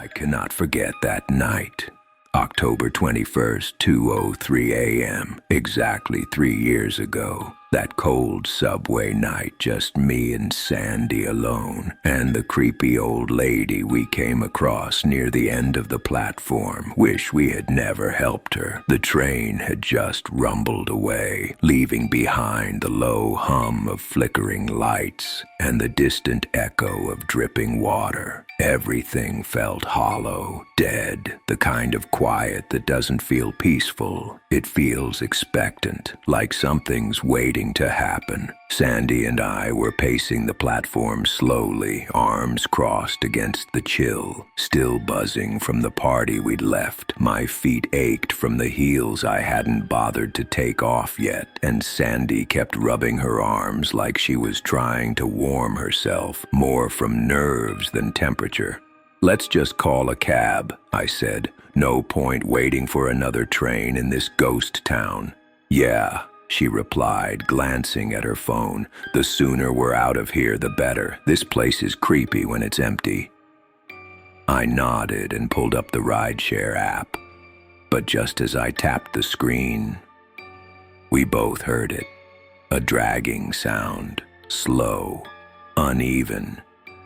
I cannot forget that night. October 21st, 2:03 a.m., exactly 3 years ago. That cold subway night, just me and Sandy alone, and the creepy old lady we came across near the end of the platform. Wish we had never helped her. The train had just rumbled away, leaving behind the low hum of flickering lights and the distant echo of dripping water. Everything felt hollow, dead, the kind of quiet that doesn't feel peaceful. It feels expectant, like something's waiting to happen. Sandy and I were pacing the platform slowly, arms crossed against the chill, still buzzing from the party we'd left. My feet ached from the heels I hadn't bothered to take off yet, and Sandy kept rubbing her arms like she was trying to warm herself, more from nerves than temperature. "Let's just call a cab," I said. "No point waiting for another train in this ghost town." "Yeah," she replied, glancing at her phone. "The sooner we're out of here, the better. This place is creepy when it's empty." I nodded and pulled up the rideshare app. But just as I tapped the screen, we both heard it. A dragging sound, slow, uneven,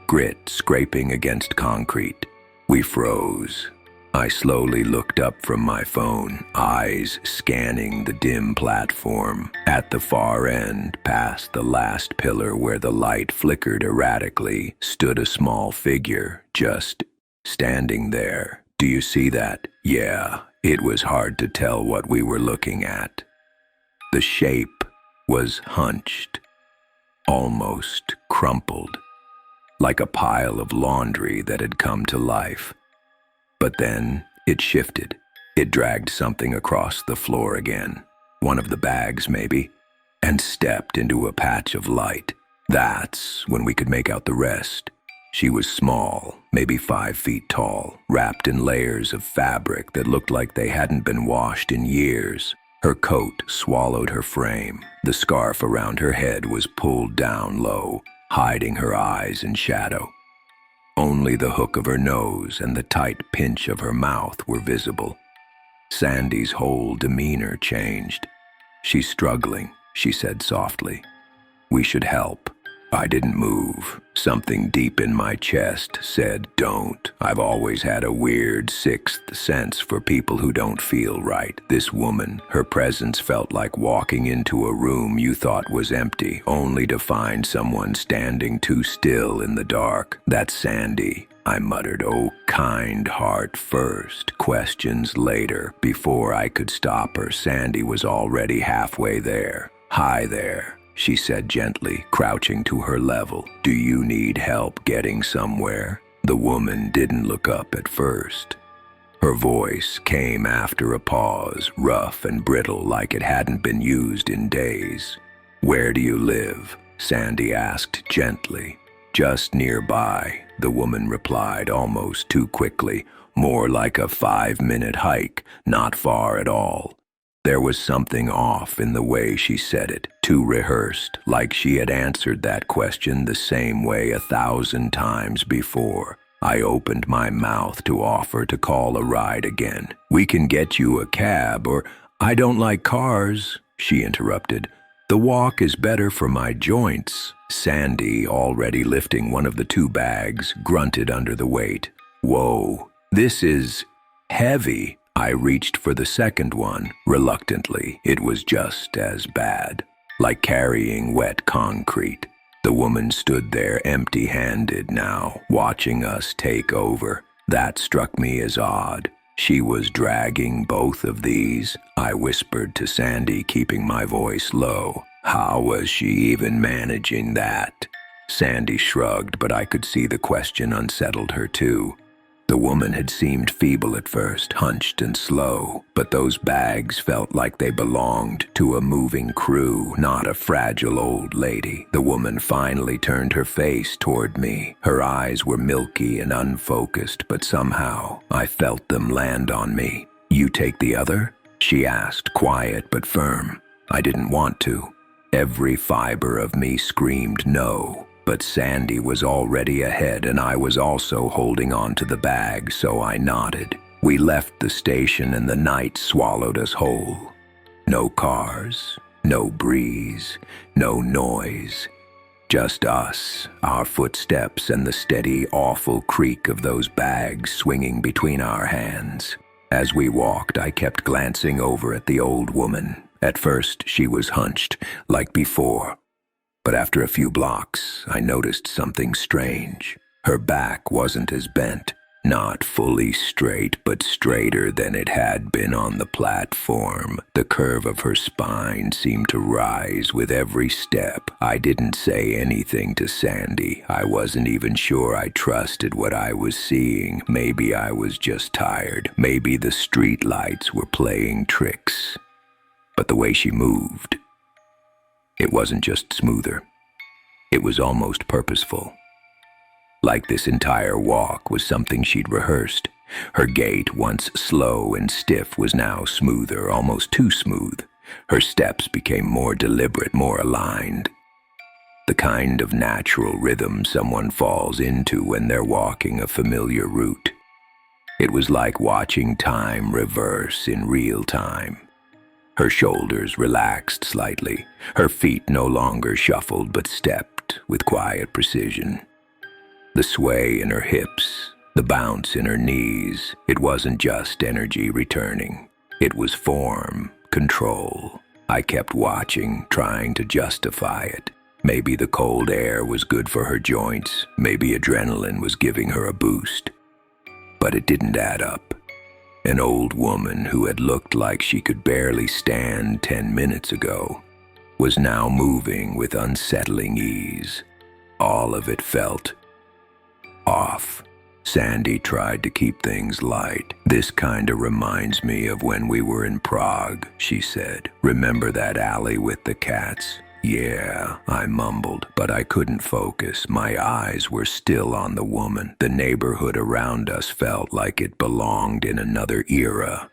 grit scraping against concrete. We froze. I slowly looked up from my phone, eyes scanning the dim platform. At the far end, past the last pillar where the light flickered erratically, stood a small figure, just standing there. "Do you see that?" Yeah, it was hard to tell what we were looking at. The shape was hunched, almost crumpled, like a pile of laundry that had come to life. But then it shifted. It dragged something across the floor again, one of the bags maybe, and stepped into a patch of light. That's when we could make out the rest. She was small, maybe 5 feet tall, wrapped in layers of fabric that looked like they hadn't been washed in years. Her coat swallowed her frame. The scarf around her head was pulled down low, hiding her eyes in shadow. Only the hook of her nose and the tight pinch of her mouth were visible. Sandy's whole demeanor changed. "She's struggling," she said softly. "We should help." I didn't move. Something deep in my chest said, "Don't." I've always had a weird sixth sense for people who don't feel right. This woman, her presence felt like walking into a room you thought was empty, only to find someone standing too still in the dark. "That's Sandy," I muttered. "Oh, kind heart first, questions later." Before I could stop her, Sandy was already halfway there. "Hi there," she said gently, crouching to her level. "Do you need help getting somewhere?" The woman didn't look up at first. Her voice came after a pause, rough and brittle like it hadn't been used in days. "Where do you live?" Sandy asked gently. "Just nearby," the woman replied almost too quickly. "More like a 5-minute hike, not far at all." There was something off in the way she said it, too rehearsed, like she had answered that question the same way 1,000 times before. I opened my mouth to offer to call a ride again. "We can get you a cab, or—" "I don't like cars," she interrupted. "The walk is better for my joints." Sandy, already lifting one of the 2 bags, grunted under the weight. "Whoa, this is heavy." I reached for the second one, reluctantly. It was just as bad, like carrying wet concrete. The woman stood there empty-handed now, watching us take over. That struck me as odd. She was dragging both of these, I whispered to Sandy, keeping my voice low. How was she even managing that? Sandy shrugged, but I could see the question unsettled her too. The woman had seemed feeble at first, hunched and slow, but those bags felt like they belonged to a moving crew, not a fragile old lady. The woman finally turned her face toward me. Her eyes were milky and unfocused, but somehow I felt them land on me. "You take the other?" she asked, quiet but firm. I didn't want to. Every fiber of me screamed no. But Sandy was already ahead and I was also holding on to the bag, so I nodded. We left the station and the night swallowed us whole. No cars, no breeze, no noise. Just us, our footsteps, and the steady, awful creak of those bags swinging between our hands. As we walked, I kept glancing over at the old woman. At first, she was hunched, like before. But after a few blocks, I noticed something strange. Her back wasn't as bent, not fully straight, but straighter than it had been on the platform. The curve of her spine seemed to rise with every step. I didn't say anything to Sandy. I wasn't even sure I trusted what I was seeing. Maybe I was just tired. Maybe the street lights were playing tricks. But the way she moved, it wasn't just smoother. It was almost purposeful. Like this entire walk was something she'd rehearsed. Her gait, once slow and stiff, was now smoother, almost too smooth. Her steps became more deliberate, more aligned. The kind of natural rhythm someone falls into when they're walking a familiar route. It was like watching time reverse in real time. Her shoulders relaxed slightly. Her feet no longer shuffled but stepped with quiet precision. The sway in her hips, the bounce in her knees, it wasn't just energy returning. It was form, control. I kept watching, trying to justify it. Maybe the cold air was good for her joints. Maybe adrenaline was giving her a boost. But it didn't add up. An old woman who had looked like she could barely stand 10 minutes ago was now moving with unsettling ease. All of it felt off. Sandy tried to keep things light. "This kinda reminds me of when we were in Prague," she said. "Remember that alley with the cats?" "Yeah," I mumbled, but I couldn't focus. My eyes were still on the woman. The neighborhood around us felt like it belonged in another era.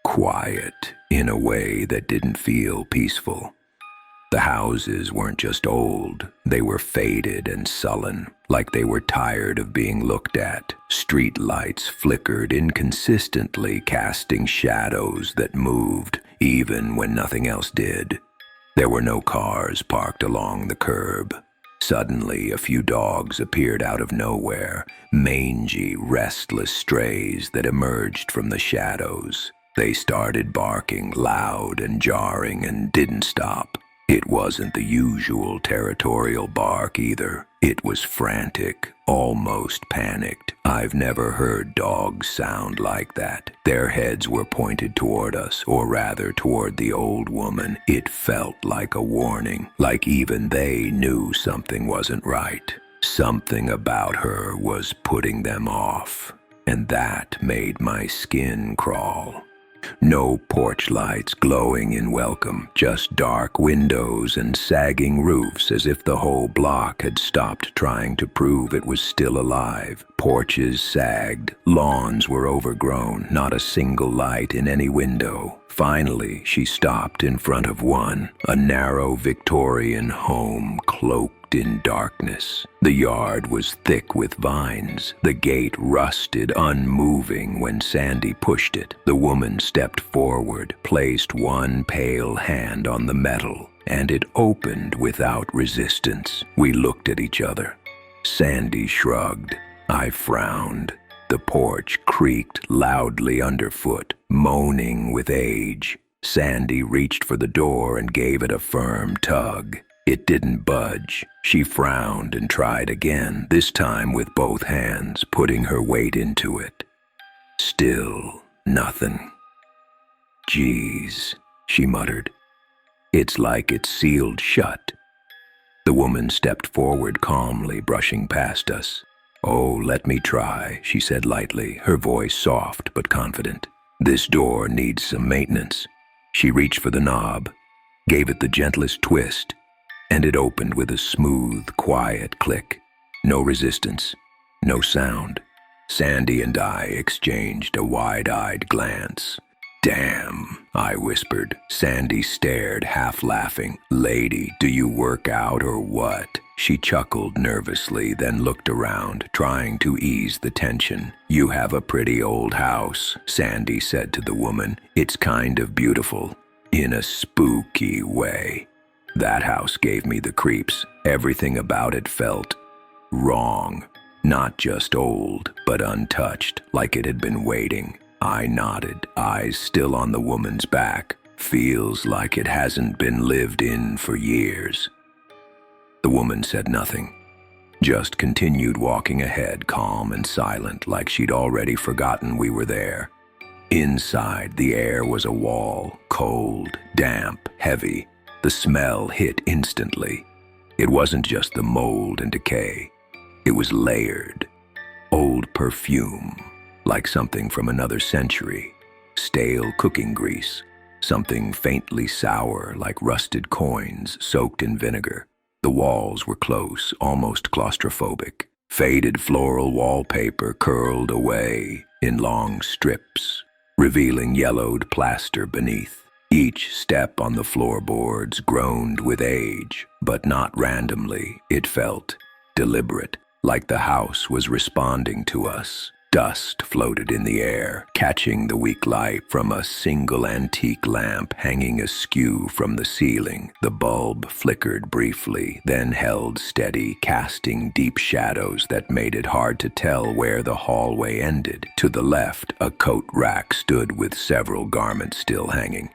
Quiet, in a way that didn't feel peaceful. The houses weren't just old, they were faded and sullen, like they were tired of being looked at. Street lights flickered inconsistently, casting shadows that moved, even when nothing else did. There were no cars parked along the curb. Suddenly, a few dogs appeared out of nowhere, mangy, restless strays that emerged from the shadows. They started barking loud and jarring and didn't stop. It wasn't the usual territorial bark either. It was frantic, almost panicked. I've never heard dogs sound like that. Their heads were pointed toward us, or rather toward the old woman. It felt like a warning, like even they knew something wasn't right. Something about her was putting them off, and that made my skin crawl. No porch lights glowing in welcome, just dark windows and sagging roofs, as if the whole block had stopped trying to prove it was still alive. Porches sagged, lawns were overgrown, not a single light in any window. Finally, she stopped in front of one, a narrow Victorian home cloaked in darkness. The yard was thick with vines. The gate rusted, unmoving when Sandy pushed it. The woman stepped forward, placed one pale hand on the metal, and it opened without resistance. We looked at each other. Sandy shrugged. I frowned. The porch creaked loudly underfoot, moaning with age. Sandy reached for the door and gave it a firm tug. It didn't budge. She frowned and tried again, this time with both hands, putting her weight into it. Still nothing. "Geez," she muttered. "It's like it's sealed shut." The woman stepped forward calmly, brushing past us. "Oh, let me try," she said lightly, her voice soft but confident. "This door needs some maintenance." She reached for the knob, gave it the gentlest twist, and it opened with a smooth, quiet click. No resistance, no sound. Sandy and I exchanged a wide-eyed glance. Damn, I whispered. Sandy stared, half laughing. Lady, do you work out or what? She chuckled nervously, then looked around, trying to ease the tension. You have a pretty old house, Sandy said to the woman. It's kind of beautiful, in a spooky way. That house gave me the creeps. Everything about it felt wrong. Not just old, but untouched, like it had been waiting. I nodded, eyes still on the woman's back. Feels like it hasn't been lived in for years. The woman said nothing, just continued walking ahead, calm and silent, like she'd already forgotten we were there. Inside, the air was a wall, cold, damp, heavy. The smell hit instantly. It wasn't just the mold and decay. It was layered. Old perfume, like something from another century. Stale cooking grease, something faintly sour like rusted coins soaked in vinegar. The walls were close, almost claustrophobic. Faded floral wallpaper curled away in long strips, revealing yellowed plaster beneath. Each step on the floorboards groaned with age, but not randomly. It felt deliberate, like the house was responding to us. Dust floated in the air, catching the weak light from a single antique lamp hanging askew from the ceiling. The bulb flickered briefly, then held steady, casting deep shadows that made it hard to tell where the hallway ended. To the left, a coat rack stood with several garments still hanging.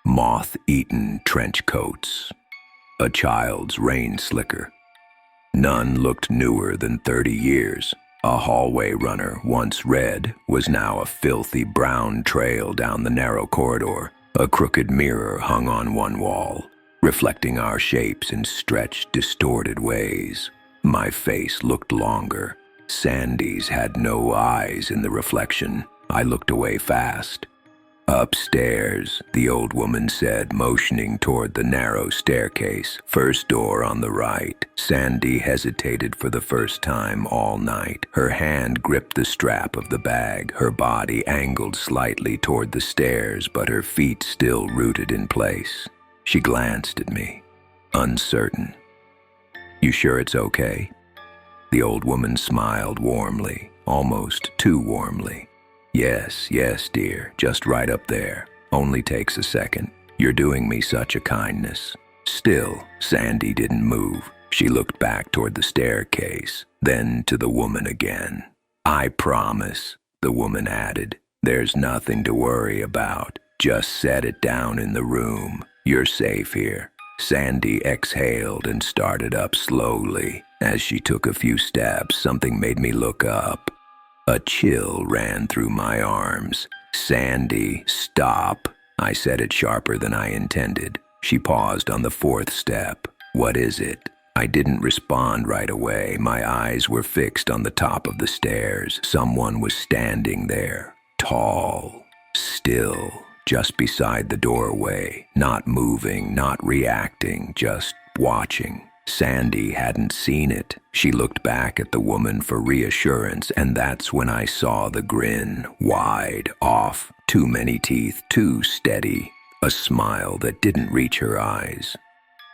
Moth-eaten trench coats, a child's rain slicker. None looked newer than 30 years. A hallway runner, once red, was now a filthy brown trail down the narrow corridor. A crooked mirror hung on one wall, reflecting our shapes in stretched, distorted ways. My face looked longer. Sandy's had no eyes in the reflection. I looked away fast. Upstairs, the old woman said, motioning toward the narrow staircase. First door on the right. Sandy hesitated for the first time all night. Her hand gripped the strap of the bag, her body angled slightly toward the stairs, but her feet still rooted in place. She glanced at me, uncertain. You sure it's okay? The old woman smiled warmly, almost too warmly. Yes, dear, just right up there. Only takes a second. You're doing me such a kindness. Still, Sandy didn't move. She looked back toward the staircase, then to the woman again. I promise, the woman added. There's nothing to worry about. Just set it down in the room. You're safe here. Sandy exhaled and started up slowly. As she took a few steps, something made me look up. A chill ran through my arms. Sandy, stop. I said it sharper than I intended. She paused on the fourth step. What is it? I didn't respond right away. My eyes were fixed on the top of the stairs. Someone was standing there, tall, still, just beside the doorway, not moving, not reacting, just watching. Sandy hadn't seen it. She looked back at the woman for reassurance, and that's when I saw the grin, wide, off, too many teeth, too steady, a smile that didn't reach her eyes.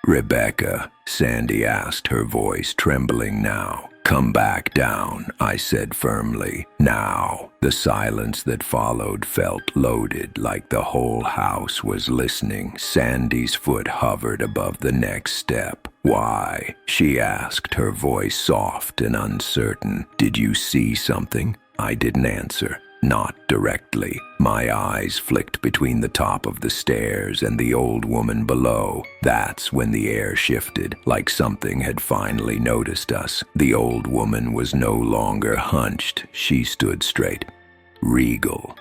Rebecca, Sandy asked, her voice trembling now. Come back down, I said firmly. Now. The silence that followed felt loaded, like the whole house was listening. Sandy's foot hovered above the next step. Why? She asked, her voice soft and uncertain. Did you see something? I didn't answer. Not directly. My eyes flicked between the top of the stairs and the old woman below. That's when the air shifted, like something had finally noticed us. The old woman was no longer hunched. She stood straight, regal.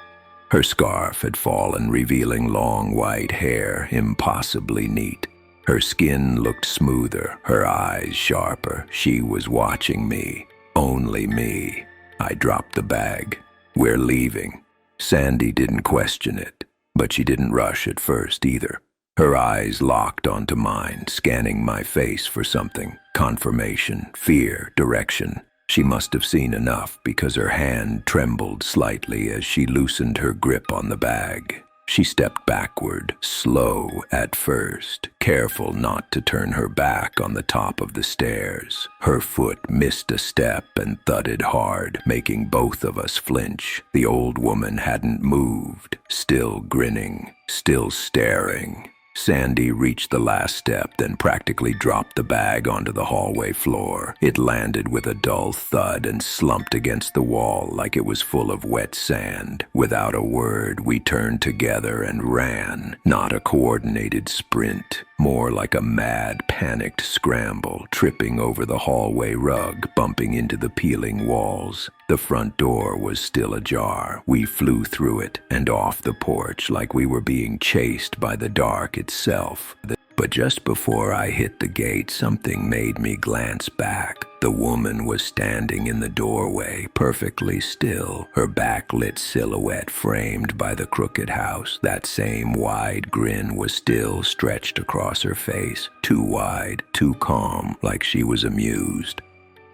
Her scarf had fallen, revealing long white hair, impossibly neat. Her skin looked smoother, her eyes sharper. She was watching me, only me. I dropped the bag. We're leaving. Sandy didn't question it, but she didn't rush at first either. Her eyes locked onto mine, scanning my face for something. Confirmation, fear, direction. She must have seen enough because her hand trembled slightly as she loosened her grip on the bag. She stepped backward, slow at first, careful not to turn her back on the top of the stairs. Her foot missed a step and thudded hard, making both of us flinch. The old woman hadn't moved, still grinning, still staring. Sandy reached the last step, then practically dropped the bag onto the hallway floor. It landed with a dull thud and slumped against the wall like it was full of wet sand. Without a word, we turned together and ran. Not a coordinated sprint, more like a mad, panicked scramble, tripping over the hallway rug, bumping into the peeling walls. The front door was still ajar. We flew through it and off the porch like we were being chased by the dark itself. But just before I hit the gate, something made me glance back. The woman was standing in the doorway, perfectly still, her backlit silhouette framed by the crooked house. That same wide grin was still stretched across her face, too wide, too calm, like she was amused.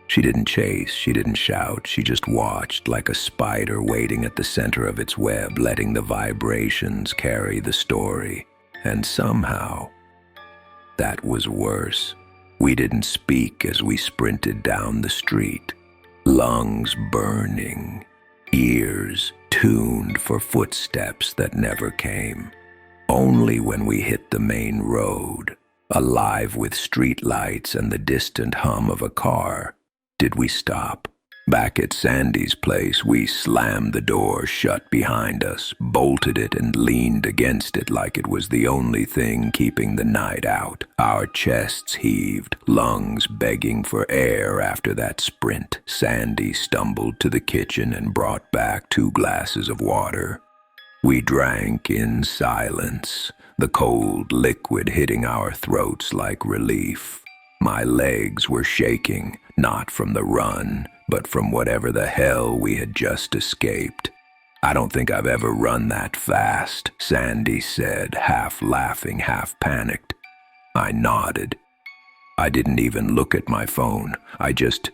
She didn't chase, she didn't shout, she just watched like a spider waiting at the center of its web, letting the vibrations carry the story. And somehow, that was worse. We didn't speak as we sprinted down the street, lungs burning, ears tuned for footsteps that never came. Only when we hit the main road, alive with streetlights and the distant hum of a car, did we stop. Back at Sandy's place, we slammed the door shut behind us, bolted it, and leaned against it like it was the only thing keeping the night out. Our chests heaved, lungs begging for air after that sprint. Sandy stumbled to the kitchen and brought back 2 glasses of water. We drank in silence, the cold liquid hitting our throats like relief. My legs were shaking, not from the run, but from whatever the hell we had just escaped. "I don't think I've ever run that fast," Sandy said, half laughing, half panicked. I nodded. I didn't even look at my phone. I just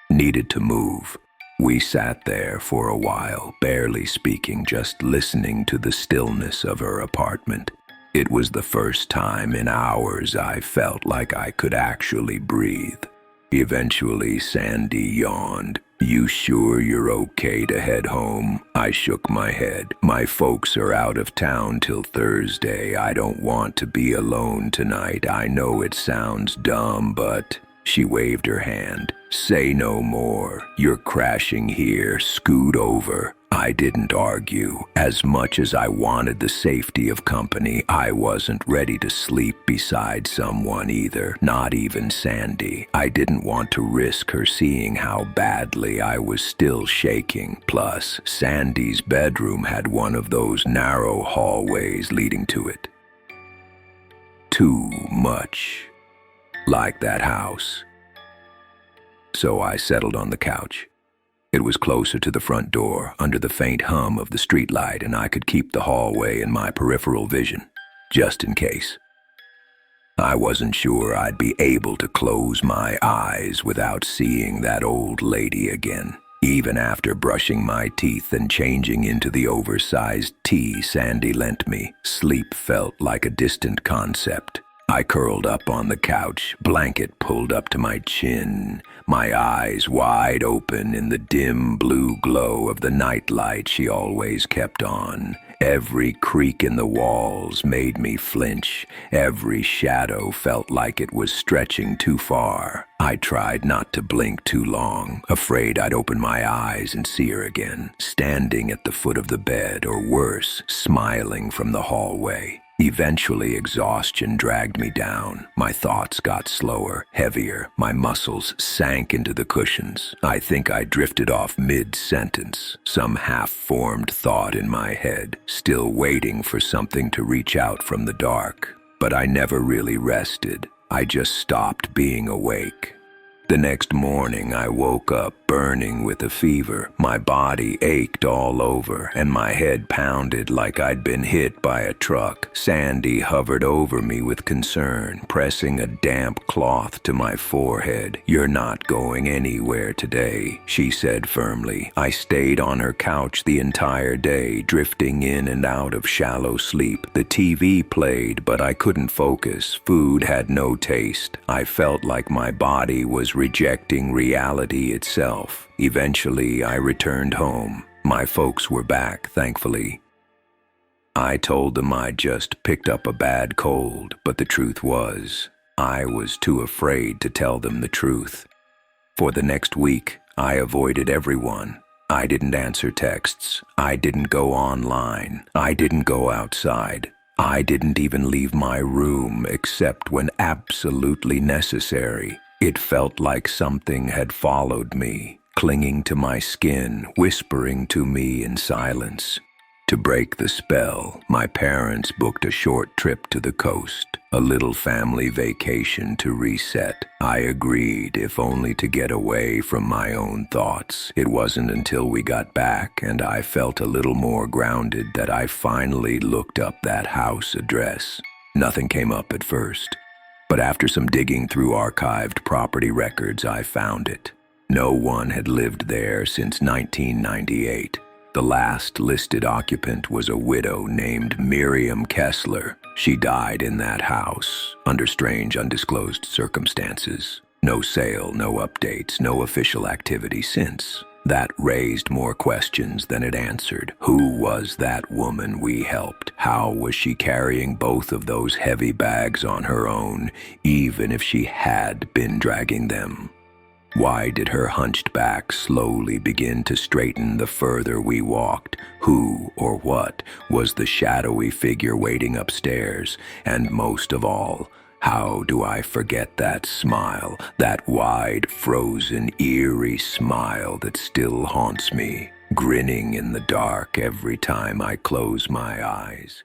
needed to move. We sat there for a while, barely speaking, just listening to the stillness of her apartment. It was the first time in hours I felt like I could actually breathe. Eventually, Sandy yawned. "You sure you're okay to head home?" I shook my head. "My folks are out of town till Thursday. I don't want to be alone tonight. I know it sounds dumb, but..." She waved her hand. "Say no more. You're crashing here. Scoot over." I didn't argue. As much as I wanted the safety of company, I wasn't ready to sleep beside someone either, not even Sandy. I didn't want to risk her seeing how badly I was still shaking. Plus, Sandy's bedroom had one of those narrow hallways leading to it. Too much like that house. So I settled on the couch. It was closer to the front door, under the faint hum of the streetlight, and I could keep the hallway in my peripheral vision, just in case. I wasn't sure I'd be able to close my eyes without seeing that old lady again. Even after brushing my teeth and changing into the oversized tee Sandy lent me, sleep felt like a distant concept. I curled up on the couch, blanket pulled up to my chin, my eyes wide open in the dim blue glow of the nightlight she always kept on. Every creak in the walls made me flinch. Every shadow felt like it was stretching too far. I tried not to blink too long, afraid I'd open my eyes and see her again, standing at the foot of the bed, or worse, smiling from the hallway. Eventually, exhaustion dragged me down. My thoughts got slower, heavier. My muscles sank into the cushions. I think I drifted off mid-sentence, some half-formed thought in my head, still waiting for something to reach out from the dark. But I never really rested. I just stopped being awake. The next morning, I woke up burning with a fever. My body ached all over, and my head pounded like I'd been hit by a truck. Sandy hovered over me with concern, pressing a damp cloth to my forehead. "You're not going anywhere today," she said firmly. I stayed on her couch the entire day, drifting in and out of shallow sleep. The TV played, but I couldn't focus. Food had no taste. I felt like my body was rejecting reality itself. Eventually, I returned home. My folks were back, thankfully. I told them I'd just picked up a bad cold, but the truth was, I was too afraid to tell them the truth. For the next week, I avoided everyone. I didn't answer texts. I didn't go online. I didn't go outside. I didn't even leave my room except when absolutely necessary. It felt like something had followed me, clinging to my skin, whispering to me in silence. To break the spell, my parents booked a short trip to the coast, a little family vacation to reset. I agreed, if only to get away from my own thoughts. It wasn't until we got back and I felt a little more grounded that I finally looked up that house address. Nothing came up at first, but after some digging through archived property records, I found it. No one had lived there since 1998. The last listed occupant was a widow named Miriam Kessler. She died in that house, under strange, undisclosed circumstances. No sale, no updates, no official activity since. That raised more questions than it answered. Who was that woman we helped? How was she carrying both of those heavy bags on her own, even if she had been dragging them? Why did her hunched back slowly begin to straighten the further we walked? Who or what was the shadowy figure waiting upstairs? And most of all, how do I forget that smile, that wide, frozen, eerie smile that still haunts me, grinning in the dark every time I close my eyes?